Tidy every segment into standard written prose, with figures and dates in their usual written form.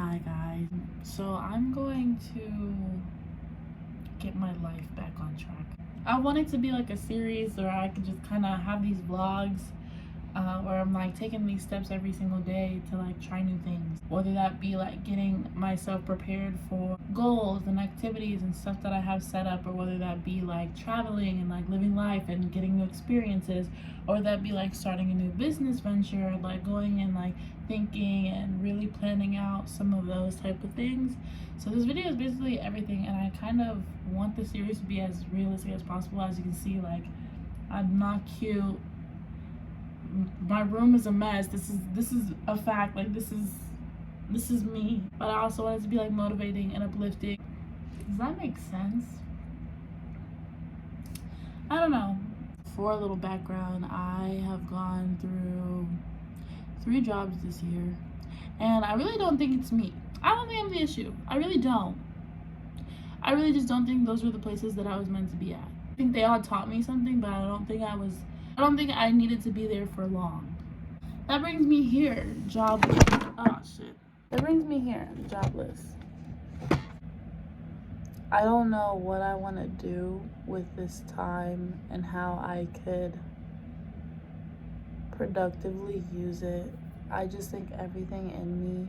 Hi guys. So I'm going to get my life back on track. I want it to be like a series where I could just kind of have these vlogs where I'm like taking these steps every single day to like try new things, whether that be like getting myself prepared for goals and activities and stuff that I have set up, or whether that be like traveling and like living life and getting new experiences, or that be like starting a new business venture, like going and like thinking and really planning out some of those type of things. So this video is basically everything, and I kind of want the series to be as realistic as possible. As you can see, like, I'm not cute, my room is a mess, this is a fact, like this is me, but I also want it to be like motivating and uplifting. Does that make sense? I don't know. For a little background, I have gone through 3 jobs this year, and I really don't think it's me. I don't think I'm the issue. I really don't. I really just don't think those were the places that I was meant to be at. I think they all taught me something, but I don't think I needed to be there for long. That brings me here, jobless. Oh shit. That brings me here, jobless. I don't know what I want to do with this time and how I could productively use it. I just think everything in me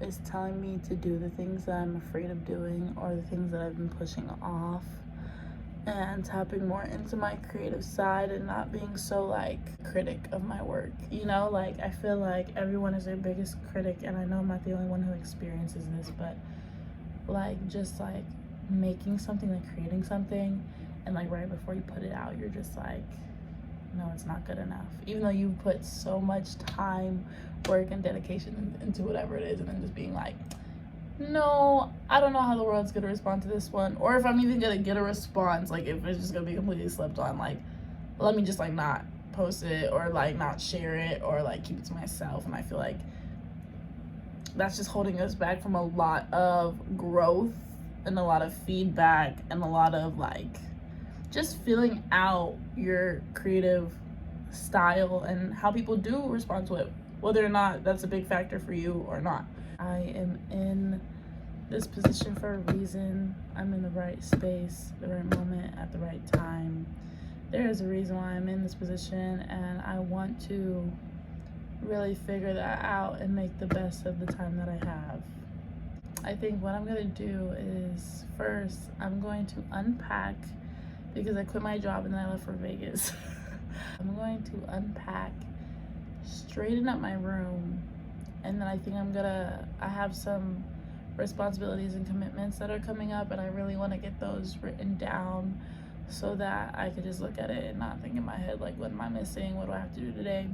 is telling me to do the things that I'm afraid of doing, or the things that I've been pushing off, and tapping more into my creative side and not being so like critic of my work. You know, like I feel like everyone is their biggest critic, and I know I'm not the only one who experiences this, but like just like making something, like creating something, and like right before you put it out, you're just like, no, it's not good enough, even though you put so much time, work, and dedication into whatever it is, and then just being like, no, I don't know how the world's gonna respond to this one, or if I'm even gonna get a response, like if it's just gonna be completely slept on, like let me just like not post it, or like not share it, or like keep it to myself. And I feel like that's just holding us back from a lot of growth and a lot of feedback and a lot of like just feeling out your creative style and how people do respond to it, whether or not that's a big factor for you or not. I am in this position for a reason. I'm in the right space, the right moment, at the right time. There is a reason why I'm in this position, and I want to really figure that out and make the best of the time that I have. I think what I'm gonna do is, first, I'm going to unpack, because I quit my job and then I left for Vegas. I'm going to unpack, straighten up my room, and then I think I have some responsibilities and commitments that are coming up, and I really want to get those written down so that I could just look at it and not think in my head like, what am I missing, what do I have to do today?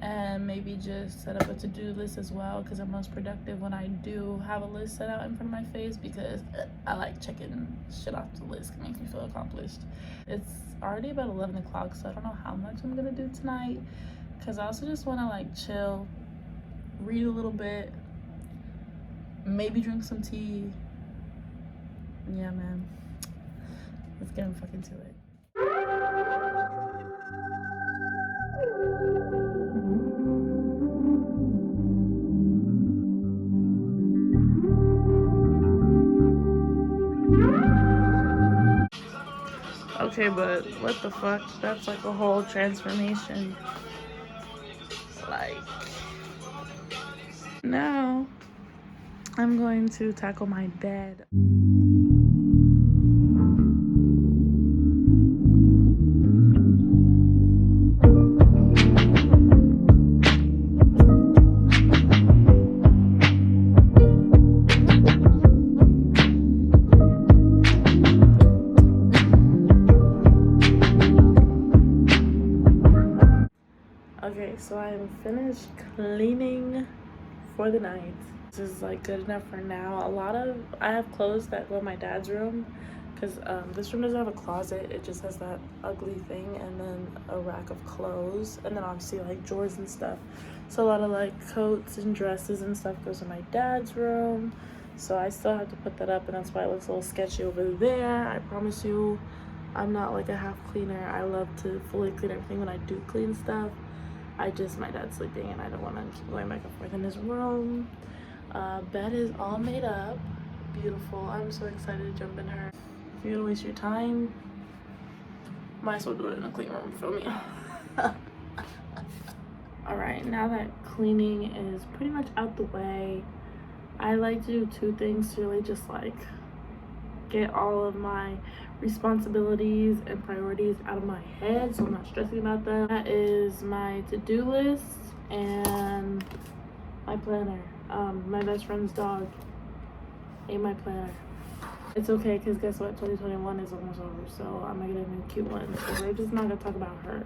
And maybe just set up a to-do list as well, because I'm most productive when I do have a list set out in front of my face, because I like checking shit off the list. It makes me feel accomplished. It's already about 11 o'clock, so I don't know how much I'm gonna do tonight, because I also just want to like chill, read a little bit, maybe drink some tea. Yeah, man, let's get fucking to it. Okay, but what the fuck? That's like a whole transformation. Like, now I'm going to tackle my bed. Okay, so I am finished cleaning for the night. This is like good enough for now. I have clothes that go in my dad's room, because this room doesn't have a closet. It just has that ugly thing, and then a rack of clothes, and then obviously like drawers and stuff. So a lot of like coats and dresses and stuff goes in my dad's room. So I still have to put that up, and that's why it looks a little sketchy over there. I promise you, I'm not like a half cleaner. I love to fully clean everything when I do clean stuff. My dad's sleeping, and I don't want to keep going back and forth in his room. Bed is all made up. Beautiful. I'm so excited to jump in her. If you're gonna waste your time, might as well do it in a clean room, feel me? Alright, now that cleaning is pretty much out the way, I like to do two things to really just like get all of my responsibilities and priorities out of my head so I'm not stressing about them. That is my to-do list and my planner. My best friend's dog ate my planner. It's okay, because guess what? 2021 is almost over, so I'm gonna get a new cute one. So we're just not gonna talk about her.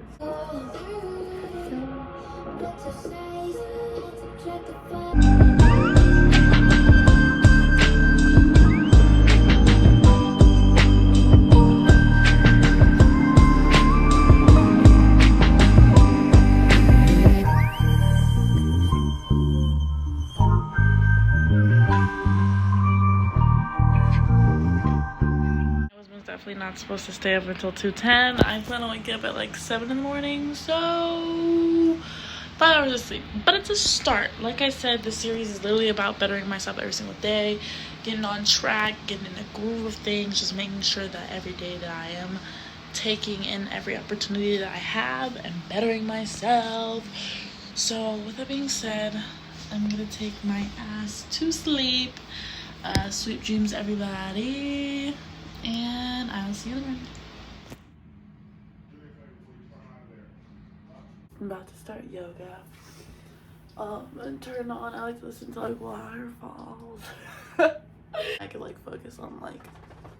Definitely not supposed to stay up until 2:10. I plan on waking up at like 7 in the morning, so 5 hours of sleep. But it's a start. Like I said, this series is literally about bettering myself every single day, getting on track, getting in a groove of things, just making sure that every day that I am taking in every opportunity that I have and bettering myself. So with that being said, I'm gonna take my ass to sleep. Sweet dreams, everybody. And I'll see you in the morning. I'm about to start yoga. And turn on. I like to listen to like waterfalls. I can like focus on like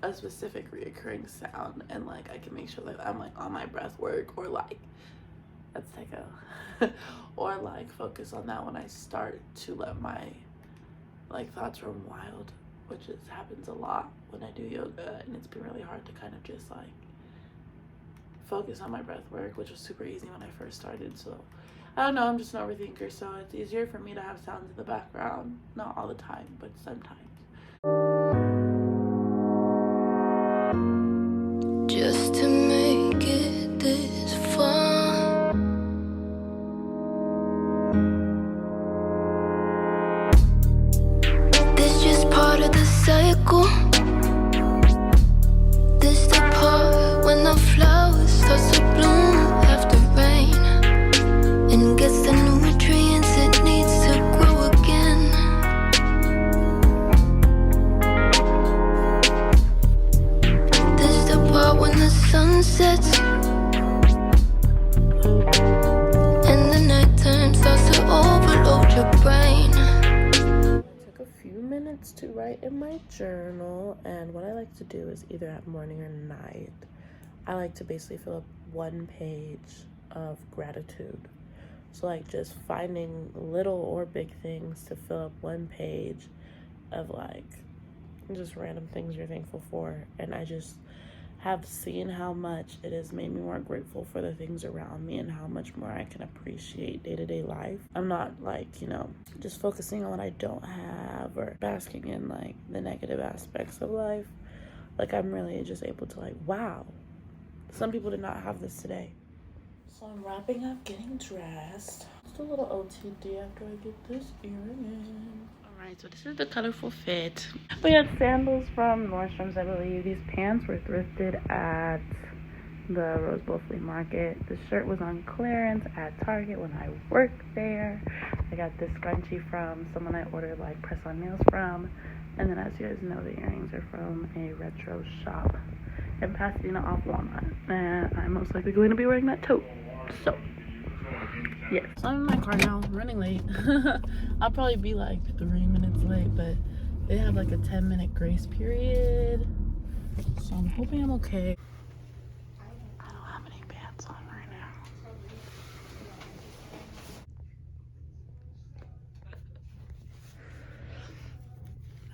a specific reoccurring sound, and like I can make sure that I'm like on my breath work, or like let's take a or like focus on that when I start to let my like thoughts run wild, which happens a lot when I do yoga, and it's been really hard to kind of just like focus on my breath work, which was super easy when I first started. So I don't know, I'm just an overthinker, so it's easier for me to have sounds in the background, not all the time, but sometimes. Just to make it this far, this just part of the cycle. This the part when the flowers start to bloom after rain and gets the nutrients it needs to grow again. This the part when the sun sets and the nighttime starts to overload your brain. A few minutes to write in my journal, and what I like to do is either at morning or night, I like to basically fill up one page of gratitude. So like just finding little or big things to fill up one page of like just random things you're thankful for. And I just have seen how much it has made me more grateful for the things around me and how much more I can appreciate day-to-day life. I'm not like, you know, just focusing on what I don't have or basking in like the negative aspects of life. Like I'm really just able to like, wow, some people did not have this today. So I'm wrapping up, getting dressed. Just a little OTD after I get this earring in. Alright, so this is the colorful fit. We had sandals from Nordstrom's, I believe. These pants were thrifted at the Rose Bowl Flea Market. The shirt was on clearance at Target when I worked there. I got this scrunchie from someone I ordered like press-on nails from. And then as you guys know, the earrings are from a retro shop in Pasadena off Walnut. And I'm most likely going to be wearing that tote. So yeah, so I'm in my car now, running late. I'll probably be like 3 minutes late, but they have like a 10-minute grace period, so I'm hoping I'm okay. I don't have any pants on right now.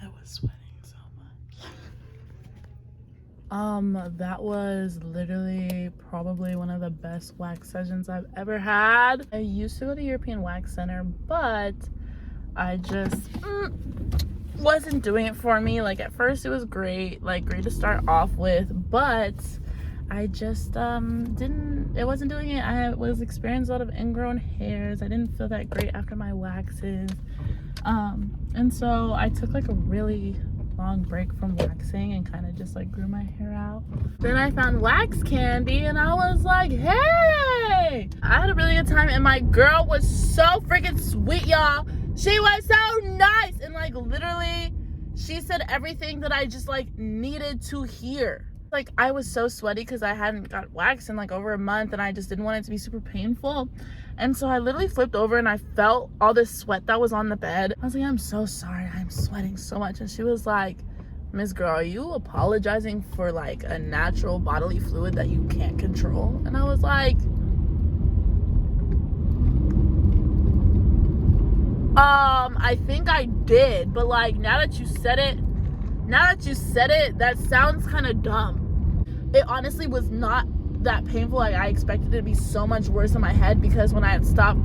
I was sweating so much. That was literally probably one of the best wax sessions I've ever had. I used to go to European Wax Center, but I just wasn't doing it for me. Like at first it was great, like great to start off with, but I just it wasn't doing it. I was experiencing a lot of ingrown hairs. I didn't feel that great after my waxes. And so I took like a really long break from waxing and kind of just like grew my hair out. Then I found wax candy and I was like, hey, I had a really good time, and my girl was so freaking sweet, y'all. She was so nice, and like literally she said everything that I just like needed to hear. Like I was so sweaty because I hadn't got waxed in like over a month, and I just didn't want it to be super painful. And so I literally flipped over and I felt all this sweat that was on the bed. I was like, I'm so sorry, I'm sweating so much. And she was like, Miss Girl, are you apologizing for like a natural bodily fluid that you can't control? And I was like, I think I did, but like now that you said it, that sounds kind of dumb. It honestly was not that painful. Like I expected it to be so much worse in my head, because when I had stopped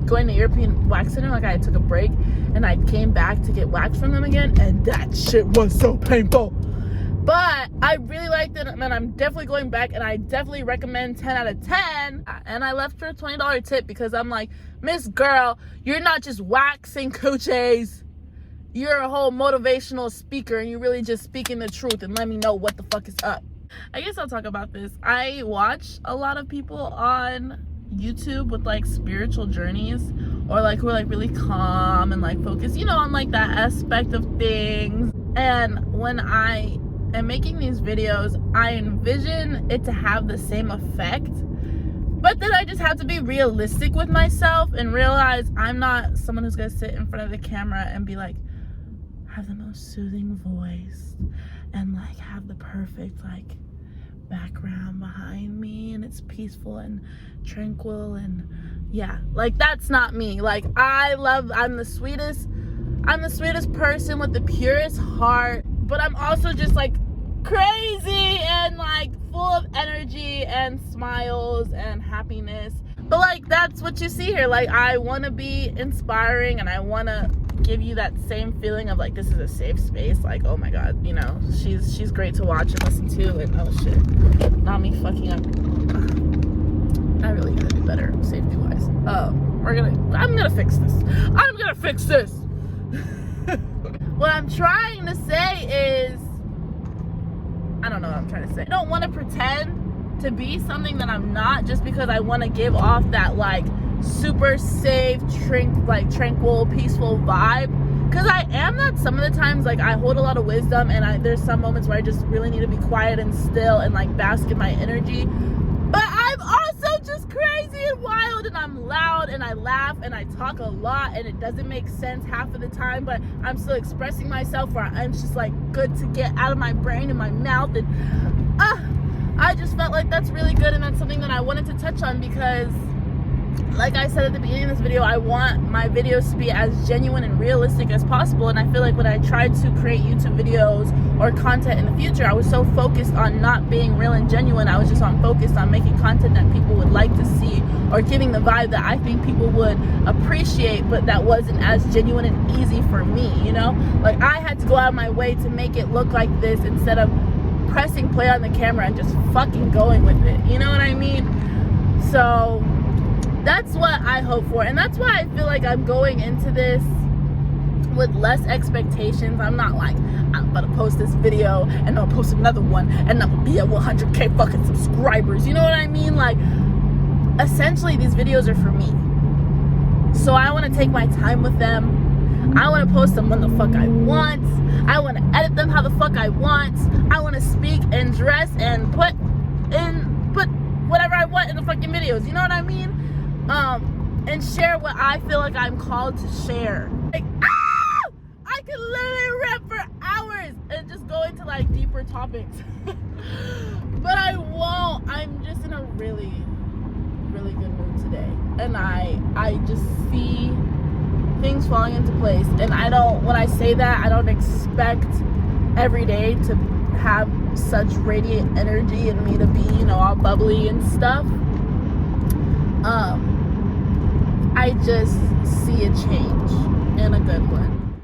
going to European Wax Center, like I took a break and I came back to get wax from them again, and that shit was so painful. But I really liked it, and I'm definitely going back, and I definitely recommend 10 out of 10. And I left her a $20 tip because I'm like, Miss Girl, you're not just waxing coochies. You're a whole motivational speaker, and you're really just speaking the truth, and let me know what the fuck is up. I guess I'll talk about this. I watch a lot of people on YouTube with like spiritual journeys, or like who are like really calm and like focused, you know, on like that aspect of things. And when I am making these videos, I envision it to have the same effect, but then I just have to be realistic with myself and realize I'm not someone who's gonna sit in front of the camera and be like, have the most soothing voice and like have the perfect like background behind me and it's peaceful and tranquil, and yeah, like that's not me. Like I'm the sweetest person with the purest heart, but I'm also just like crazy and like full of energy and smiles and happiness. But like that's what you see here. Like I want to be inspiring, and I want to give you that same feeling of like this is a safe space. Like, oh my god, you know, she's great to watch and listen to. And oh shit, not me fucking up. I really gotta do better safety wise. I'm gonna fix this. What I'm trying to say is, I don't know what I'm trying to say. I don't want to pretend to be something that I'm not, just because I want to give off that like super safe, tranquil, peaceful vibe. Because I am that some of the times. Like I hold a lot of wisdom, and there's some moments where I just really need to be quiet and still and like bask in my energy. But I'm also just crazy and wild, and I'm loud, and I laugh, and I talk a lot, and it doesn't make sense half of the time, but I'm still expressing myself, or I'm just like good to get out of my brain and my mouth. And I just felt like that's really good, and that's something that I wanted to touch on, because like I said at the beginning of this video, I want my videos to be as genuine and realistic as possible. And I feel like when I tried to create YouTube videos or content in the future, I was so focused on not being real and genuine. I was just focused on making content that people would like to see, or giving the vibe that I think people would appreciate, but that wasn't as genuine and easy for me, you know? Like I had to go out of my way to make it look like this, instead of pressing play on the camera and just fucking going with it, you know what I mean? So that's what I hope for, and that's why I feel like I'm going into this with less expectations. I'm not like, I'm about to post this video and I'll post another one and I'm gonna be at 100k fucking subscribers, you know what I mean? Like essentially these videos are for me, so I want to take my time with them. I want to post them when the fuck I want. I want to edit them how the fuck I want. I want to speak and dress and put whatever I want in the fucking videos, you know what I mean? And share what I feel like I'm called to share. Like, I could literally rap for hours and just go into like deeper topics. But I won't. I'm just in a really, really good mood today. And I just see things falling into place. And when I say that, I don't expect every day to have such radiant energy and me to be, you know, all bubbly and stuff. I just see a change, and a good one.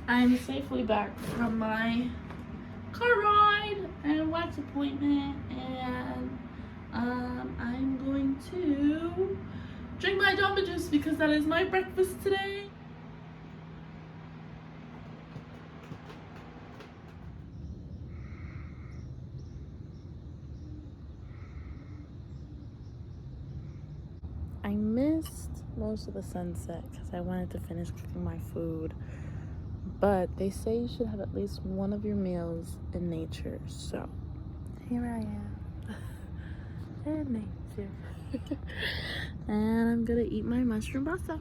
I'm safely back from my car ride and wax appointment, and I'm going to drink my Jamba Juice because that is my breakfast today. missed most of the sunset because I wanted to finish cooking my food. But they say you should have at least one of your meals in nature. So here I am in nature. And I'm gonna eat my mushroom pasta.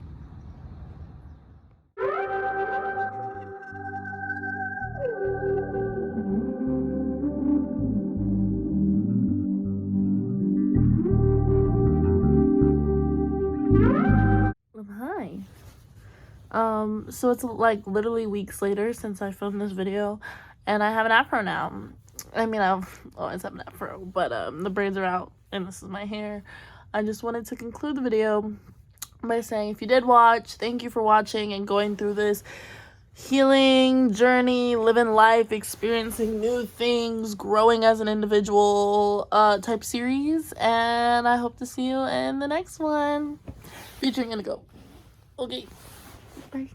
Hi. So it's like literally weeks later since I filmed this video, and I have an afro now. I mean, I've always had an afro, but the braids are out, and this is my hair. I just wanted to conclude the video by saying, if you did watch, thank you for watching and going through this healing journey, living life, experiencing new things, growing as an individual type series. And I hope to see you in the next one. Featuring Indigo. Okay, bye.